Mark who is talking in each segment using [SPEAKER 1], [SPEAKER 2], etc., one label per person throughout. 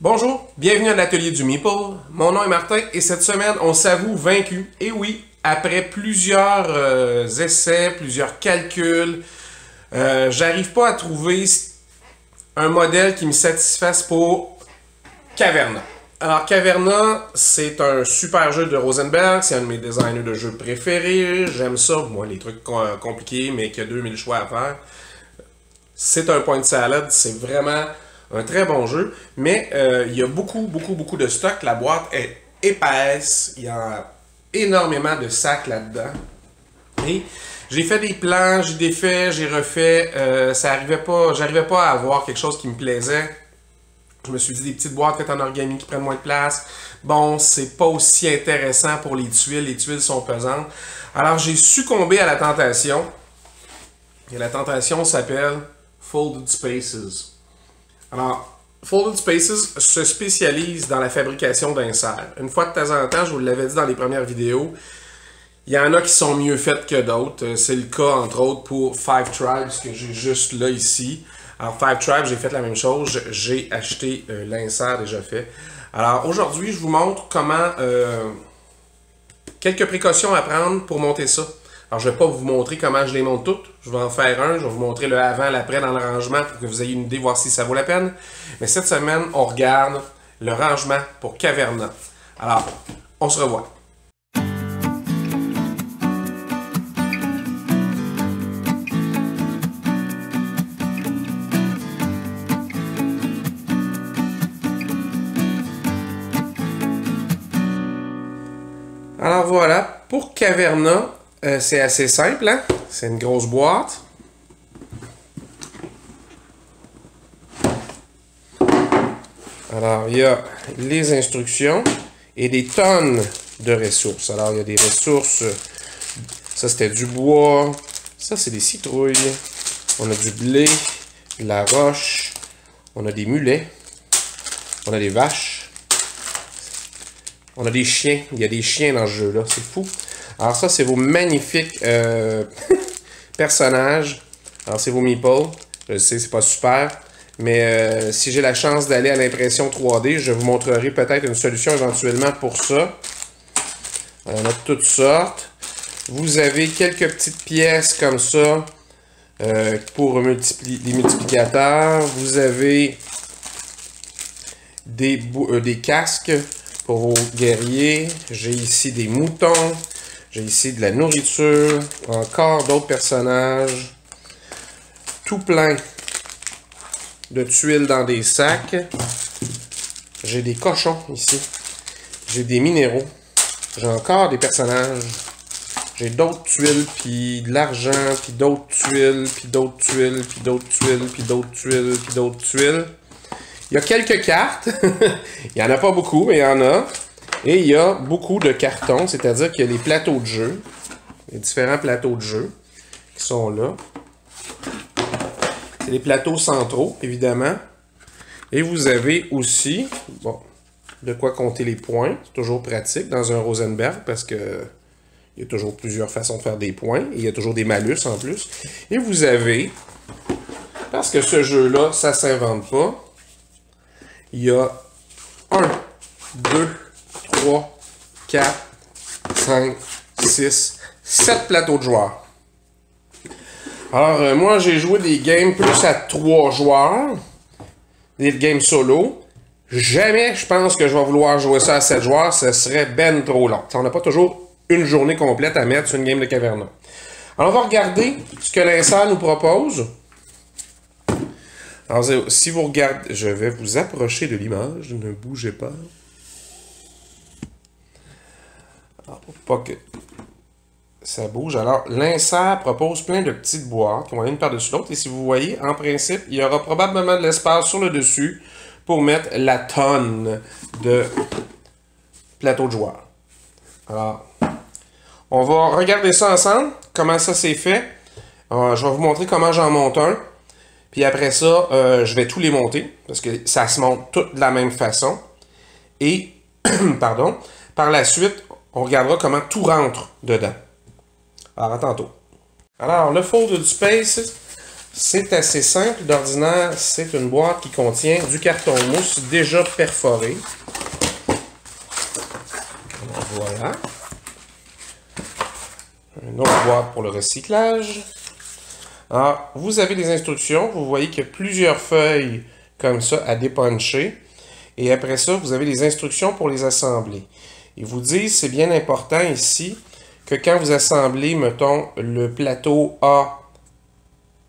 [SPEAKER 1] Bonjour, bienvenue à l'atelier du Meeple. Mon nom est Martin et cette semaine, on s'avoue vaincu. Et oui, après plusieurs essais, plusieurs calculs, j'arrive pas à trouver un modèle qui me satisfasse pour Caverna. Alors, Caverna, c'est un super jeu de Rosenberg, c'est un de mes designers de jeux préférés. J'aime ça, moi, les trucs compliqués, mais qu'il y a 2000 choix à faire. C'est un point salad, c'est vraiment un très bon jeu, mais il y a beaucoup de stock. La boîte est épaisse, il y a énormément de sacs là-dedans. Et j'ai fait des plans, j'ai défait, j'ai refait, j'arrivais pas à avoir quelque chose qui me plaisait. Je me suis dit des petites boîtes faites en origami qui prennent moins de place. Bon, c'est pas aussi intéressant pour les tuiles sont pesantes. Alors j'ai succombé à la tentation. Et la tentation s'appelle Folded Spaces. Alors, Folded Spaces se spécialise dans la fabrication d'inserts. Une fois de temps en temps, je vous l'avais dit dans les premières vidéos, il y en a qui sont mieux faites que d'autres. C'est le cas, entre autres, pour Five Tribes, que j'ai juste là, ici. Alors, Five Tribes, j'ai fait la même chose. J'ai acheté l'insert déjà fait. Alors, aujourd'hui, je vous montre comment... quelques précautions à prendre pour monter ça. Alors, je ne vais pas vous montrer comment je les monte toutes. Je vais en faire un. Je vais vous montrer le avant, l'après dans le rangement pour que vous ayez une idée, voir si ça vaut la peine. Mais cette semaine, on regarde le rangement pour Caverna. Alors, on se revoit. Alors voilà, pour Caverna, c'est assez simple, hein? C'est une grosse boîte. Alors, il y a les instructions et des tonnes de ressources. Alors, il y a des ressources, ça c'était du bois, ça c'est des citrouilles, on a du blé, de la roche, on a des mulets, on a des vaches, on a des chiens. Il y a des chiens dans ce jeu-là, c'est fou. Alors ça, c'est vos magnifiques personnages. Alors c'est vos meeples. Je sais, c'est pas super. Mais si j'ai la chance d'aller à l'impression 3D, je vous montrerai peut-être une solution éventuellement pour ça. On a toutes sortes. Vous avez quelques petites pièces comme ça pour des multiplicateurs. Vous avez des casques pour vos guerriers. J'ai ici des moutons. J'ai ici de la nourriture. Encore d'autres personnages. Tout plein de tuiles dans des sacs. J'ai des cochons ici. J'ai des minéraux. J'ai encore des personnages. J'ai d'autres tuiles, puis de l'argent, puis d'autres tuiles, puis d'autres tuiles, puis d'autres tuiles, puis d'autres tuiles, puis d'autres tuiles. Il y a quelques cartes. Il n'y en a pas beaucoup, mais il y en a. Et il y a beaucoup de cartons, c'est-à-dire qu'il y a les plateaux de jeu. Les différents plateaux de jeu qui sont là. C'est les plateaux centraux, évidemment. Et vous avez aussi, bon, de quoi compter les points. C'est toujours pratique dans un Rosenberg parce que il y a toujours plusieurs façons de faire des points. Et il y a toujours des malus en plus. Et vous avez, parce que ce jeu-là, ça ne s'invente pas, il y a 1, 2, 3, 4, 5, 6, 7 plateaux de joueurs. Alors, moi, j'ai joué des games plus à 3 joueurs. Des games solo. Jamais, je pense que je vais vouloir jouer ça à 7 joueurs. Ce serait ben trop long. On n'a pas toujours une journée complète à mettre sur une game de Caverna. Alors, on va regarder ce que l'insert nous propose. Alors, si vous regardez, je vais vous approcher de l'image. Ne bougez pas. Alors, pour pas que ça bouge. Alors, l'insert propose plein de petites boîtes qui vont aller une par-dessus l'autre. Et si vous voyez, en principe, il y aura probablement de l'espace sur le dessus pour mettre la tonne de plateaux de joueurs. Alors, on va regarder ça ensemble, comment ça s'est fait. Je vais vous montrer comment j'en monte un. Puis après ça, je vais tous les monter, parce que ça se monte toutes de la même façon. Et, pardon, par la suite, on regardera comment tout rentre dedans. Alors, à tantôt. Alors, le Folded Spaces, C'est assez simple. D'ordinaire, c'est une boîte qui contient du carton mousse déjà perforé. Voilà. Une autre boîte pour le recyclage. Alors, vous avez des instructions. Vous voyez qu'il y a plusieurs feuilles comme ça à dépuncher. Et après ça, vous avez les instructions pour les assembler. Ils vous disent, c'est bien important ici, que quand vous assemblez, mettons, le plateau A,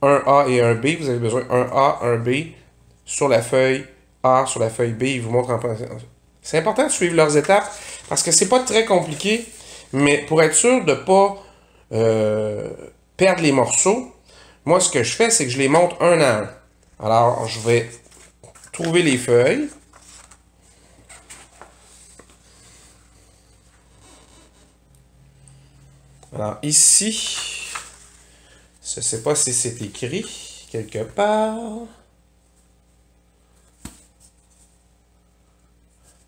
[SPEAKER 1] un A et un B, vous avez besoin d'un A, un B sur la feuille A, sur la feuille B. Ils vous montrent en... C'est important de suivre leurs étapes parce que c'est pas très compliqué, mais pour être sûr de ne pas perdre les morceaux, moi, ce que je fais, c'est que je les monte un à un. Alors, je vais trouver les feuilles. Alors, ici, je ne sais pas si c'est écrit quelque part.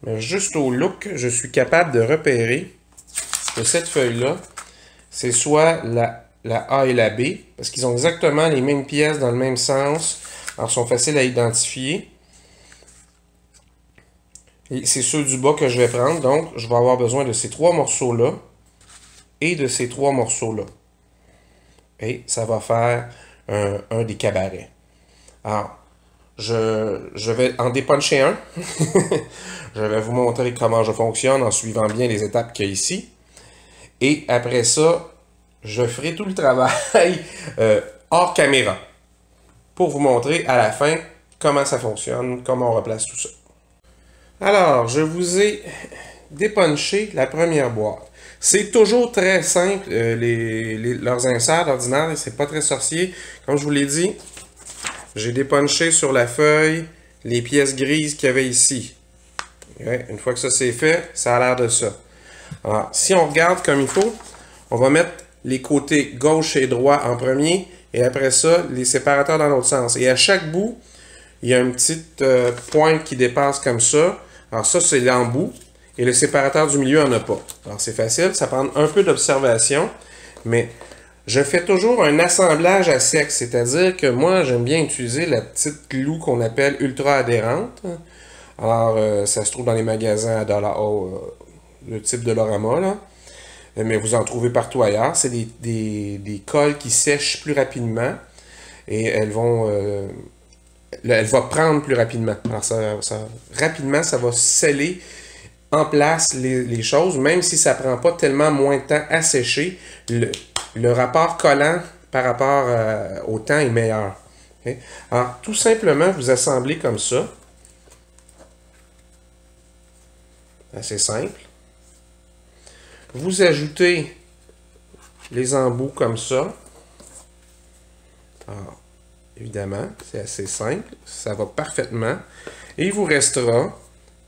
[SPEAKER 1] Mais juste au look, je suis capable de repérer que cette feuille-là, c'est soit la A et la B, parce qu'ils ont exactement les mêmes pièces dans le même sens. Alors, ils sont faciles à identifier. Et c'est ceux du bas que je vais prendre. Donc, je vais avoir besoin de ces trois morceaux-là et de ces trois morceaux-là. Et ça va faire un des cabarets. Alors, je vais en dépuncher un. Je vais vous montrer comment je fonctionne en suivant bien les étapes qu'il y a ici. Et après ça, je ferai tout le travail hors caméra pour vous montrer à la fin comment ça fonctionne, comment on replace tout ça. Alors, je vous ai dépunché la première boîte. C'est toujours très simple, leurs inserts d'ordinaire, c'est pas très sorcier. Comme je vous l'ai dit, j'ai dépunché sur la feuille les pièces grises qu'il y avait ici. Ouais, une fois que ça c'est fait, ça a l'air de ça. Alors, si on regarde comme il faut, on va mettre les côtés gauche et droit en premier, et après ça, les séparateurs dans l'autre sens. Et à chaque bout, il y a une petite pointe qui dépasse comme ça. Alors ça, c'est l'embout. Et le séparateur du milieu n'en a pas. Alors c'est facile, ça prend un peu d'observation, mais je fais toujours un assemblage à sec, c'est-à-dire que moi, j'aime bien utiliser la petite glue qu'on appelle ultra adhérente. Alors, ça se trouve dans les magasins à Dollar le type de Dollarama, là. Mais vous en trouvez partout ailleurs. C'est des colles qui sèchent plus rapidement et elles vont... elle va prendre plus rapidement. Alors, rapidement, ça va sceller en place les choses, même si ça prend pas tellement moins de temps à sécher, le rapport collant par rapport au temps est meilleur. Okay? Alors, tout simplement, vous assemblez comme ça. Assez simple. Vous ajoutez les embouts comme ça. Alors, évidemment, c'est assez simple. Ça va parfaitement. Et il vous restera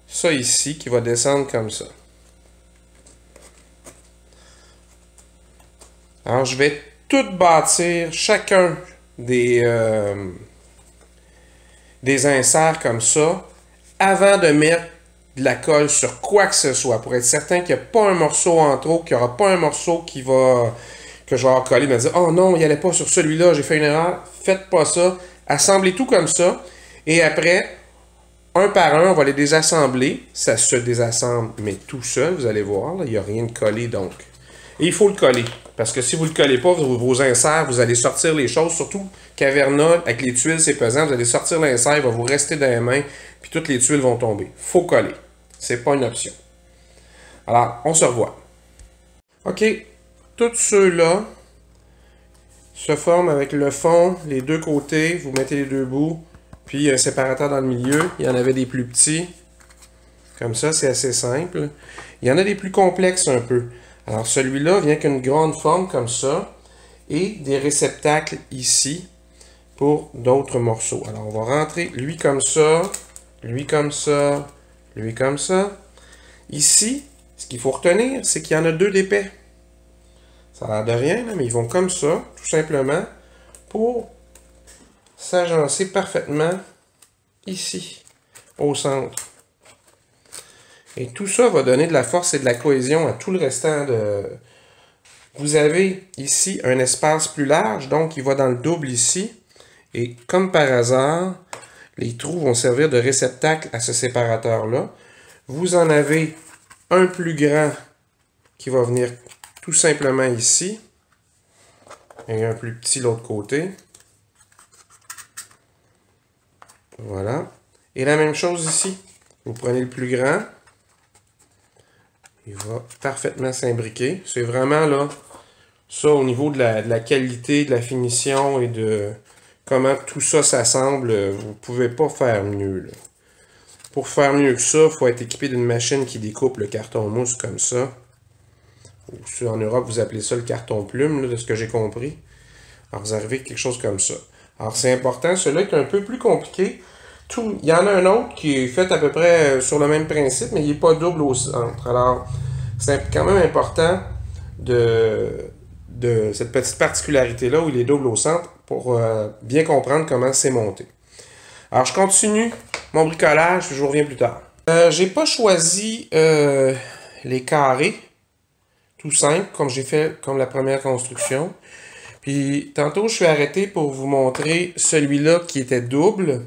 [SPEAKER 1] ça ici qui va descendre comme ça. Alors, je vais tout bâtir chacun des inserts comme ça avant de mettre de la colle sur quoi que ce soit pour être certain qu'il n'y a pas un morceau en trop, qu'il n'y aura pas un morceau que je vais avoir collé et me dire « Oh non, il n'y allait pas sur celui-là, j'ai fait une erreur. » Faites pas ça. Assemblez tout comme ça. Et après, un par un, on va les désassembler. Ça se désassemble, mais tout seul, vous allez voir. Là, il n'y a rien de collé, donc. Et il faut le coller. Parce que si vous ne le collez pas, vos inserts, vous allez sortir les choses. Surtout Caverna, avec les tuiles, c'est pesant. Vous allez sortir l'insert, il va vous rester dans les mains. Puis toutes les tuiles vont tomber. Il faut coller. C'est pas une option. Alors, on se revoit. OK. Tous ceux-là se forment avec le fond, les deux côtés. Vous mettez les deux bouts. Puis un séparateur dans le milieu. Il y en avait des plus petits. Comme ça, c'est assez simple. Il y en a des plus complexes un peu. Alors, celui-là vient qu'une grande forme comme ça. Et des réceptacles ici pour d'autres morceaux. Alors, on va rentrer lui comme ça, lui comme ça, lui comme ça. Ici, ce qu'il faut retenir, c'est qu'il y en a deux d'épais. Ça a l'air de rien, là, mais ils vont comme ça, tout simplement, pour s'agencer parfaitement ici, au centre. Et tout ça va donner de la force et de la cohésion à tout le restant de... Vous avez ici un espace plus large, donc il va dans le double ici. Et comme par hasard, les trous vont servir de réceptacle à ce séparateur-là. Vous en avez un plus grand qui va venir tout simplement ici. Et un plus petit de l'autre côté. Voilà. Et la même chose ici. Vous prenez le plus grand. Il va parfaitement s'imbriquer. C'est vraiment là, ça au niveau de la qualité, de la finition et de comment tout ça s'assemble. Vous ne pouvez pas faire mieux, là. Pour faire mieux que ça, il faut être équipé d'une machine qui découpe le carton mousse comme ça. Ou en Europe, vous appelez ça le carton plume, là, de ce que j'ai compris. Alors, vous arrivez à quelque chose comme ça. Alors, c'est important. Celui-là est un peu plus compliqué. Il y en a un autre qui est fait à peu près sur le même principe, mais il n'est pas double au centre. Alors, c'est quand même important de cette petite particularité-là où il est double au centre pour bien comprendre comment c'est monté. Alors, je continue mon bricolage, je vous reviens plus tard. J'ai pas choisi les carrés, tout simple, comme j'ai fait comme la première construction. Puis, tantôt, je suis arrêté pour vous montrer celui-là qui était double.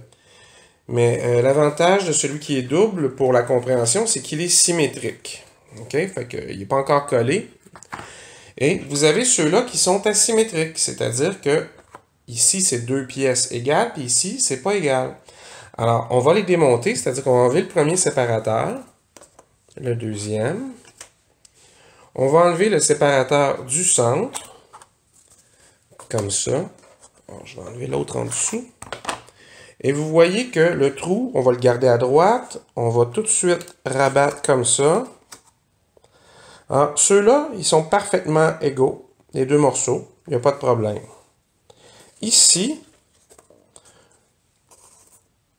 [SPEAKER 1] Mais l'avantage de celui qui est double pour la compréhension, c'est qu'il est symétrique. OK? Fait qu'il n'est pas encore collé. Et vous avez ceux-là qui sont asymétriques. C'est-à-dire que ici, c'est deux pièces égales, puis ici, c'est pas égal. Alors, on va les démonter, c'est-à-dire qu'on va enlever le premier séparateur, le deuxième. On va enlever le séparateur du centre, comme ça. Alors, je vais enlever l'autre en dessous. Et vous voyez que le trou, on va le garder à droite. On va tout de suite rabattre comme ça. Alors, ceux-là, ils sont parfaitement égaux, les deux morceaux. Il n'y a pas de problème. Ici,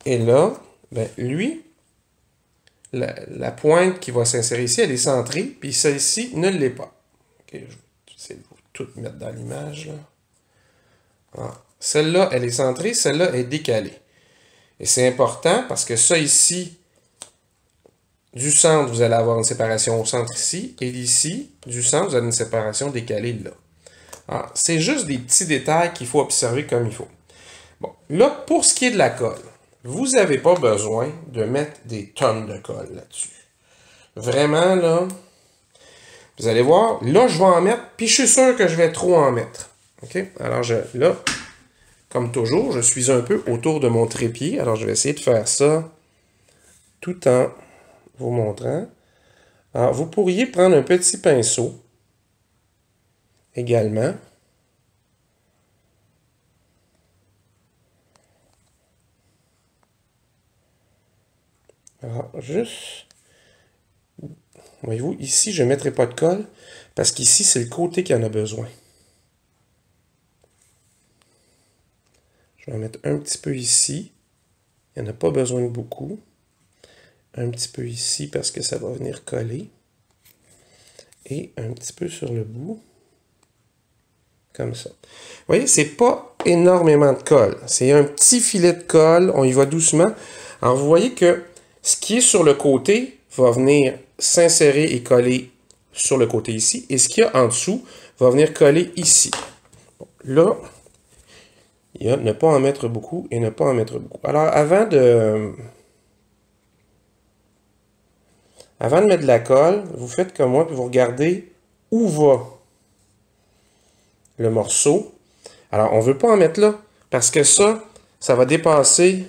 [SPEAKER 1] et là, ben, lui, la pointe qui va s'insérer ici, elle est centrée, puis celle-ci ne l'est pas. Okay, je vais essayer de tout mettre dans l'image. Celle-là, elle est centrée, celle-là est décalée. Et c'est important parce que ça ici, du centre, vous allez avoir une séparation au centre ici. Et ici, du centre, vous avez une séparation décalée là. Alors, c'est juste des petits détails qu'il faut observer comme il faut. Bon, là, pour ce qui est de la colle, vous n'avez pas besoin de mettre des tonnes de colle là-dessus. Vraiment, là, vous allez voir, là, je vais en mettre, puis je suis sûr que je vais trop en mettre. OK? Alors, là, comme toujours, je suis un peu autour de mon trépied. Alors, je vais essayer de faire ça tout en vous montrant. Alors, vous pourriez prendre un petit pinceau également. Alors, juste... Voyez-vous, ici, je ne mettrai pas de colle parce qu'ici, c'est le côté qui en a besoin. Je vais en mettre un petit peu ici. Il n'y en a pas besoin de beaucoup. Un petit peu ici parce que ça va venir coller. Et un petit peu sur le bout. Comme ça. Vous voyez, c'est pas énormément de colle. C'est un petit filet de colle. On y va doucement. Alors, vous voyez que ce qui est sur le côté va venir s'insérer et coller sur le côté ici. Et ce qu'il y a en dessous va venir coller ici. Bon, là... Il y a ne pas en mettre beaucoup et ne pas en mettre beaucoup. Alors, avant de mettre de la colle, vous faites comme moi, puis vous regardez où va le morceau. Alors, on ne veut pas en mettre là, parce que ça va dépasser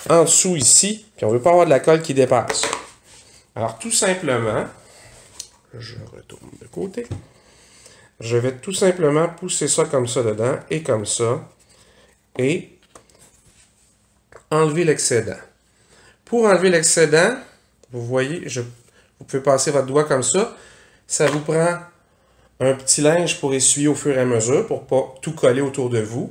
[SPEAKER 1] en dessous ici, puis on ne veut pas avoir de la colle qui dépasse. Alors, tout simplement, je retourne de côté. Je vais tout simplement pousser ça comme ça dedans et comme ça. Et enlever l'excédent. Pour enlever l'excédent, vous voyez, vous pouvez passer votre doigt comme ça. Ça vous prend un petit linge pour essuyer au fur et à mesure, pour ne pas tout coller autour de vous.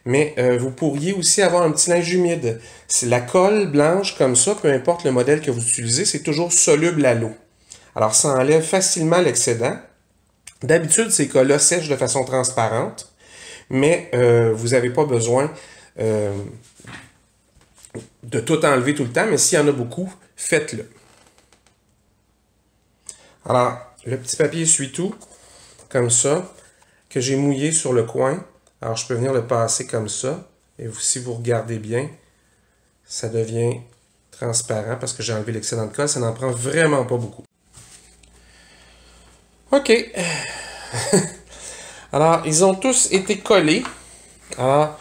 [SPEAKER 1] Mais vous pourriez aussi avoir un petit linge humide. C'est la colle blanche comme ça, peu importe le modèle que vous utilisez, c'est toujours soluble à l'eau. Alors ça enlève facilement l'excédent. D'habitude, ces cols-là sèchent de façon transparente, mais vous n'avez pas besoin de tout enlever tout le temps, mais s'il y en a beaucoup, faites-le. Alors, le petit papier essuie-tout, comme ça, que j'ai mouillé sur le coin. Alors, je peux venir le passer comme ça. Et si vous regardez bien, ça devient transparent parce que j'ai enlevé l'excédent de colle. Ça n'en prend vraiment pas beaucoup. OK. Alors, ils ont tous été collés. Alors,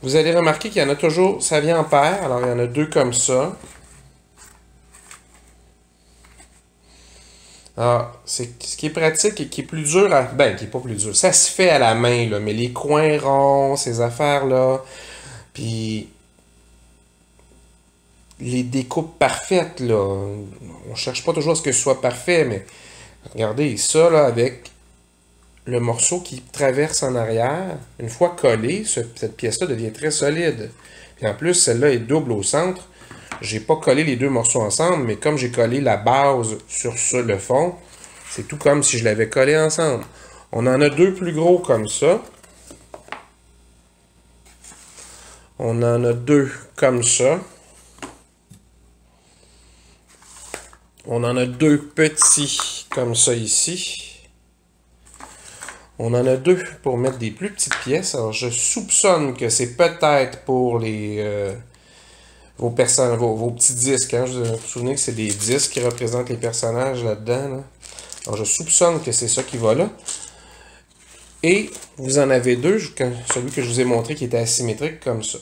[SPEAKER 1] vous allez remarquer qu'il y en a toujours, ça vient en paire. Alors, il y en a 2 comme ça. Alors, ce qui est pratique et qui est plus dur à... Ben, qui est pas plus dur. Ça se fait à la main, là. Mais les coins ronds, ces affaires-là, puis les découpes parfaites, là. On cherche pas toujours à ce que ce soit parfait, mais regardez ça, là, avec le morceau qui traverse en arrière. Une fois collé, cette pièce-là devient très solide. Puis en plus, celle-là est double au centre. J'ai pas collé les 2 morceaux ensemble, mais comme j'ai collé la base sur ça, le fond, c'est tout comme si je l'avais collé ensemble. On en a 2 plus gros comme ça. On en a 2 comme ça. On en a 2 petits comme ça ici. On en a 2 pour mettre des plus petites pièces. Alors, je soupçonne que c'est peut-être pour les... vos petits disques, hein. Je vous souviens que c'est des disques qui représentent les personnages là-dedans. Là. Alors, je soupçonne que c'est ça qui va là. Et vous en avez 2, celui que je vous ai montré qui était asymétrique comme ça.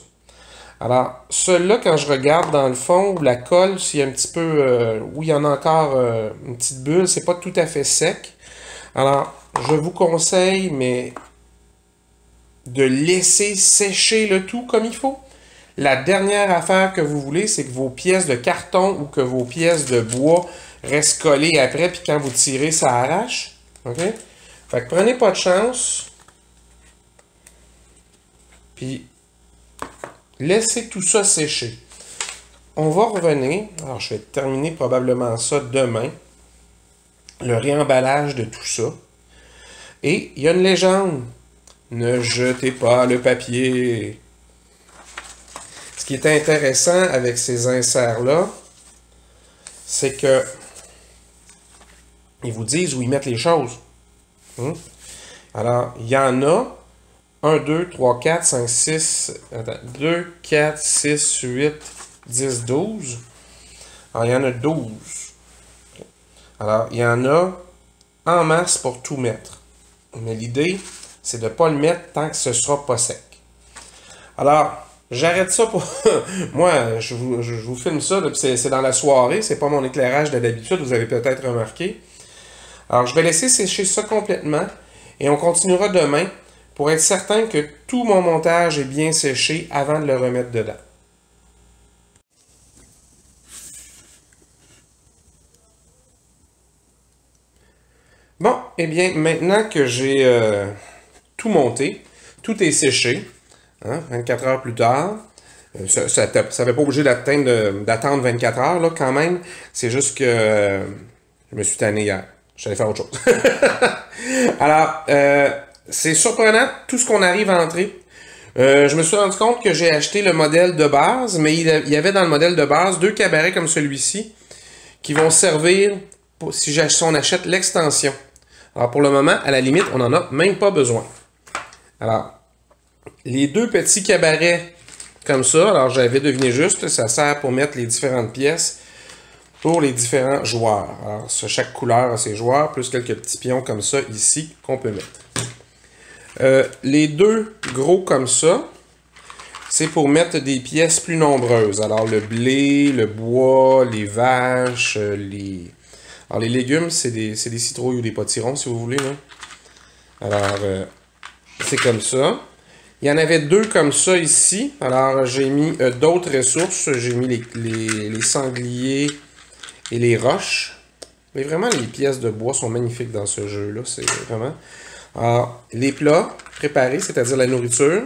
[SPEAKER 1] Alors, celui-là, quand je regarde dans le fond, où la colle, s'il y a un petit peu, où il y en a encore une petite bulle, c'est pas tout à fait sec. Alors, je vous conseille, mais de laisser sécher le tout comme il faut. La dernière affaire que vous voulez, c'est que vos pièces de carton ou que vos pièces de bois restent collées après, puis quand vous tirez, ça arrache. OK? Fait que prenez pas de chance. Puis, laissez tout ça sécher. On va revenir. Alors, je vais terminer probablement ça demain. Le réemballage de tout ça. Et il y a une légende. Ne jetez pas le papier. Ce qui est intéressant avec ces inserts-là, c'est que ils vous disent où ils mettent les choses. Alors, il y en a 1, 2, 3, 4, 5, 6, 2, 4, 6, 8, 10, 12. Alors, il y en a 12. Alors, il y en a en masse pour tout mettre. Mais l'idée, c'est de ne pas le mettre tant que ce ne sera pas sec. Alors, j'arrête ça pour... Moi, je vous filme ça, c'est dans la soirée, c'est pas mon éclairage de d'habitude, vous avez peut-être remarqué. Alors, je vais laisser sécher ça complètement et on continuera demain pour être certain que tout mon montage est bien séché avant de le remettre dedans. Bon, eh bien, maintenant que j'ai tout monté, tout est séché, hein, 24 heures plus tard, ça n'avait pas obligé d'attendre 24 heures, là, quand même. C'est juste que je me suis tanné hier. J'allais faire autre chose. Alors, c'est surprenant, tout ce qu'on arrive à entrer. Je me suis rendu compte que j'ai acheté le modèle de base, mais il y avait dans le modèle de base 2 cabarets comme celui-ci qui vont servir si on achète l'extension. Alors, pour le moment, à la limite, on n'en a même pas besoin. Alors, les 2 petits cabarets comme ça, alors j'avais deviné juste, ça sert pour mettre les différentes pièces pour les différents joueurs. Alors, chaque couleur a ses joueurs, plus quelques petits pions comme ça ici qu'on peut mettre. Les 2 gros comme ça, c'est pour mettre des pièces plus nombreuses. Alors, le blé, le bois, les vaches, Alors, les légumes, c'est des citrouilles ou des potirons, si vous voulez. Là. Alors, c'est comme ça. Il y en avait 2 comme ça ici. Alors, j'ai mis d'autres ressources. J'ai mis les sangliers et les roches. Mais vraiment, les pièces de bois sont magnifiques dans ce jeu-là. C'est vraiment... Alors, les plats préparés, c'est-à-dire la nourriture.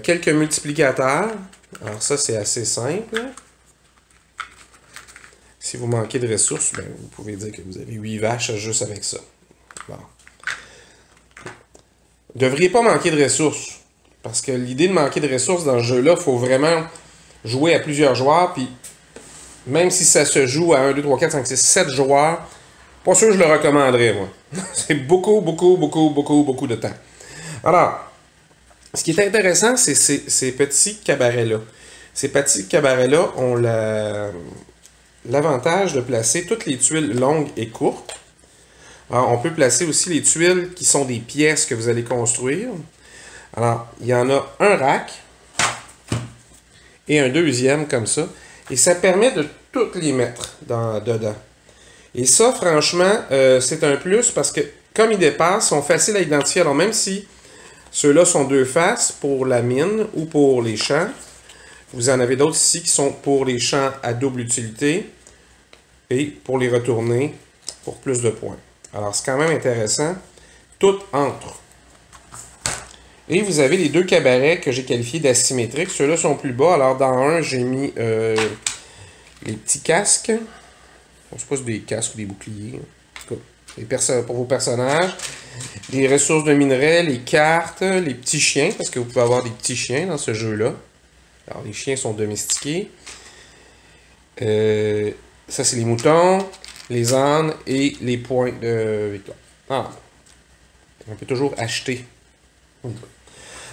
[SPEAKER 1] Quelques multiplicateurs. Alors, ça, c'est assez simple. Si vous manquez de ressources, ben, vous pouvez dire que vous avez 8 vaches juste avec ça. Bon. Vous ne devriez pas manquer de ressources. Parce que l'idée de manquer de ressources dans ce jeu-là, il faut vraiment jouer à plusieurs joueurs. Puis même si ça se joue à 1, 2, 3, 4, 5, 6, 7 joueurs, pas sûr que je le recommanderais, moi. C'est beaucoup de temps. Alors, Ce qui est intéressant, c'est ces petits cabarets-là. Ces petits cabarets-là ont l'avantage de placer toutes les tuiles longues et courtes. Alors, on peut placer aussi les tuiles qui sont des pièces que vous allez construire. Alors, il y en a un rack et un deuxième comme ça. Et ça permet de toutes les mettre dedans. Et ça, franchement, c'est un plus parce que comme ils dépassent, ils sont faciles à identifier. Alors, même si ceux-là sont deux faces pour la mine ou pour les champs, vous en avez d'autres ici qui sont pour les champs à double utilité et pour les retourner pour plus de points. Alors, c'est quand même intéressant. Tout entre. Et vous avez les deux cabarets que j'ai qualifiés d'asymétriques. Ceux-là sont plus bas. Alors, dans un, j'ai mis les petits casques. On se pose des casques ou des boucliers. En tout cas, pour vos personnages. Les ressources de minerais, les cartes, les petits chiens, parce que vous pouvez avoir des petits chiens dans ce jeu-là. Alors, les chiens sont domestiqués. Ça, c'est les moutons, les ânes et les points de victoire. Ah, on peut toujours acheter.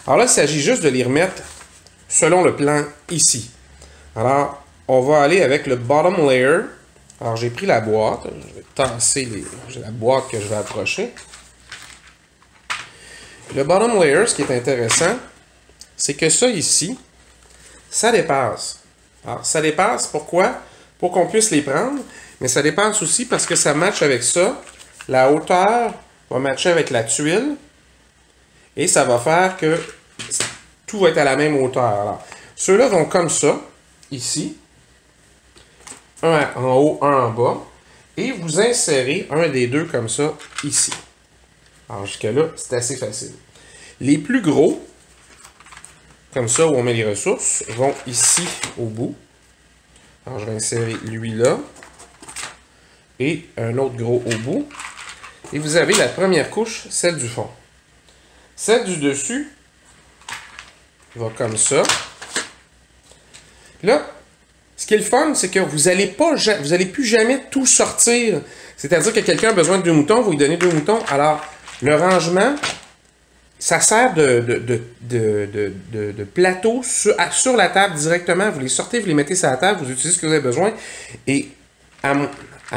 [SPEAKER 1] Alors là, il s'agit juste de les remettre selon le plan ici. Alors, on va aller avec le bottom layer. Alors, j'ai pris la boîte. Je vais tasser j'ai la boîte que je vais approcher. Le bottom layer, ce qui est intéressant, c'est que ça ici, ça dépasse. Alors, ça dépasse, pourquoi? Pour qu'on puisse les prendre, mais ça dépasse aussi parce que ça matche avec ça. La hauteur va matcher avec la tuile, et ça va faire que tout va être à la même hauteur. Alors, ceux-là vont comme ça, ici. Un en haut, un en bas. Et vous insérez un des deux comme ça, ici. Alors, jusque-là, c'est assez facile. Les plus gros, comme ça, où on met les ressources, vont ici, au bout. Alors, je vais insérer lui là. Et un autre gros au bout. Et vous avez la première couche, celle du fond. Celle du dessus va comme ça. Là, ce qui est le fun, c'est que vous allez plus jamais tout sortir. C'est-à-dire que quelqu'un a besoin de 2 moutons, vous lui donnez 2 moutons. Alors, le rangement, ça sert de plateau sur la table directement. Vous les sortez, vous les mettez sur la table, vous utilisez ce que vous avez besoin. Et à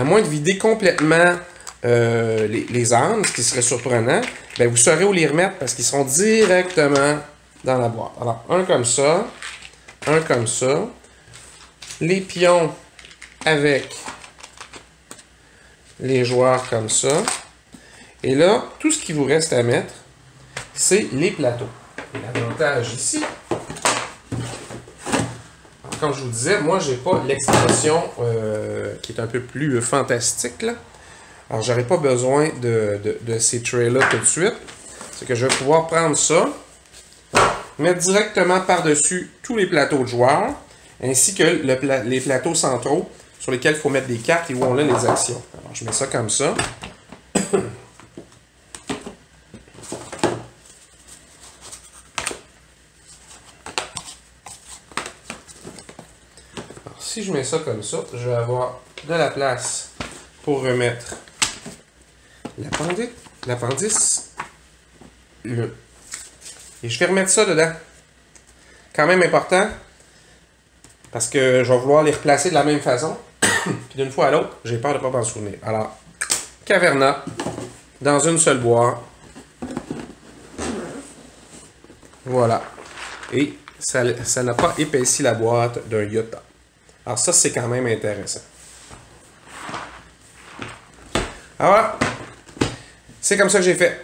[SPEAKER 1] moins de vider complètement les ânes, ce qui serait surprenant, ben vous saurez où les remettre parce qu'ils seront directement dans la boîte. Alors, un comme ça, un comme ça. Les pions avec les joueurs comme ça. Et là, tout ce qui vous reste à mettre, c'est les plateaux. Et l'avantage ici, comme je vous disais, moi, j'ai pas l'extension qui est un peu plus fantastique, là. Alors, j'aurais pas besoin de ces trays-là tout de suite. C'est que je vais pouvoir prendre ça, mettre directement par-dessus tous les plateaux de joueurs, ainsi que les plateaux centraux sur lesquels il faut mettre des cartes et où on a les actions. Alors, je mets ça comme ça. Alors, si je mets ça comme ça, je vais avoir de la place pour remettre l'appendice, là. Et je vais remettre ça dedans. Quand même important, parce que je vais vouloir les replacer de la même façon. Puis d'une fois à l'autre, j'ai peur de ne pas m'en souvenir. Alors, caverna, dans une seule boîte. Voilà. Et ça n'a pas épaissi la boîte d'un iota. Alors ça, c'est quand même intéressant. Alors voilà. C'est comme ça que j'ai fait.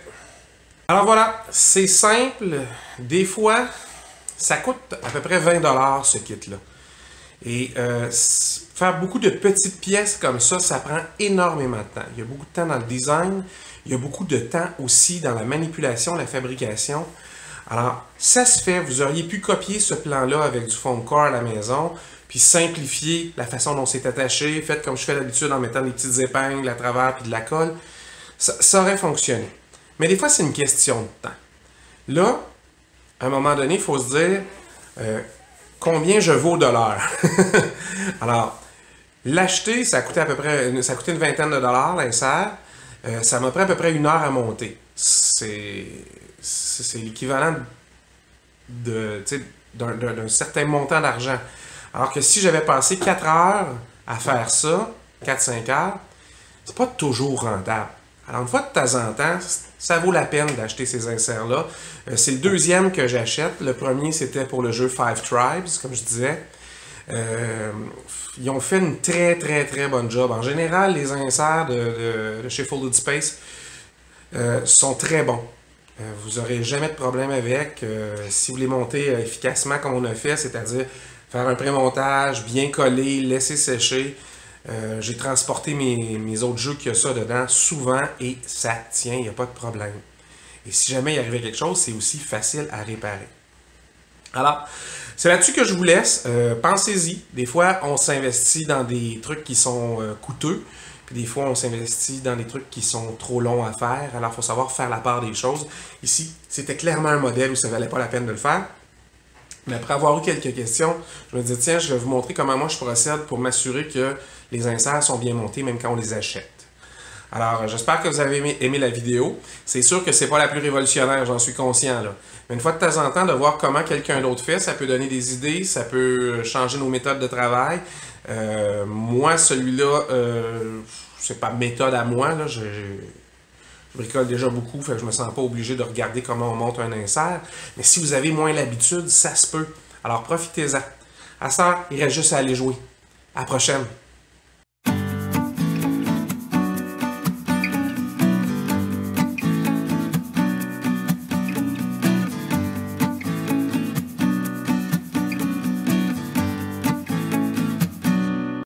[SPEAKER 1] Alors voilà, c'est simple. Des fois, ça coûte à peu près 20$ ce kit-là. Et faire beaucoup de petites pièces comme ça prend énormément de temps. Il y a beaucoup de temps dans le design. Il y a beaucoup de temps aussi dans la manipulation, la fabrication. Alors, ça se fait. Vous auriez pu copier ce plan-là avec du foam core à la maison, puis simplifier la façon dont c'est attaché, faites comme je fais d'habitude en mettant des petites épingles à travers puis de la colle. Ça aurait fonctionné. Mais des fois, c'est une question de temps. Là, à un moment donné, il faut se dire combien je vaux de l'heure. Alors, l'acheter, ça a coûté une vingtaine de dollars, l'insert. Ça m'a pris à peu près 1 heure à monter. C'est l'équivalent d'un certain montant d'argent. Alors que si j'avais passé 4 heures à faire ça, 4-5 heures, c'est pas toujours rentable. Alors, une fois de temps en temps, ça vaut la peine d'acheter ces inserts-là. C'est le deuxième que j'achète. Le premier, c'était pour le jeu Five Tribes, comme je disais. Ils ont fait une très, très, très bonne job. En général, les inserts de chez Folded Space sont très bons. Vous n'aurez jamais de problème avec. Si vous les montez efficacement comme on a fait, c'est-à-dire faire un pré-montage, bien collé, laisser sécher. J'ai transporté mes autres jeux qui ont ça dedans souvent et ça tient, il n'y a pas de problème. Et si jamais il arrivait quelque chose, c'est aussi facile à réparer. Alors, c'est là-dessus que je vous laisse. Pensez-y. Des fois, on s'investit dans des trucs qui sont coûteux. Puis des fois, on s'investit dans des trucs qui sont trop longs à faire. Alors, il faut savoir faire la part des choses. Ici, c'était clairement un modèle où ça ne valait pas la peine de le faire. Mais après avoir eu quelques questions, je me dis, tiens, je vais vous montrer comment moi je procède pour m'assurer que les inserts sont bien montés, même quand on les achète. Alors, j'espère que vous avez aimé la vidéo. C'est sûr que c'est pas la plus révolutionnaire, j'en suis conscient, là. Mais une fois de temps en temps, de voir comment quelqu'un d'autre fait, ça peut donner des idées, ça peut changer nos méthodes de travail. Moi, celui-là, c'est pas méthode à moi, là. Je bricole déjà beaucoup, fait que je me sens pas obligé de regarder comment on monte un insert. Mais si vous avez moins l'habitude, ça se peut. Alors profitez-en. À ça, il reste juste à aller jouer. À la prochaine.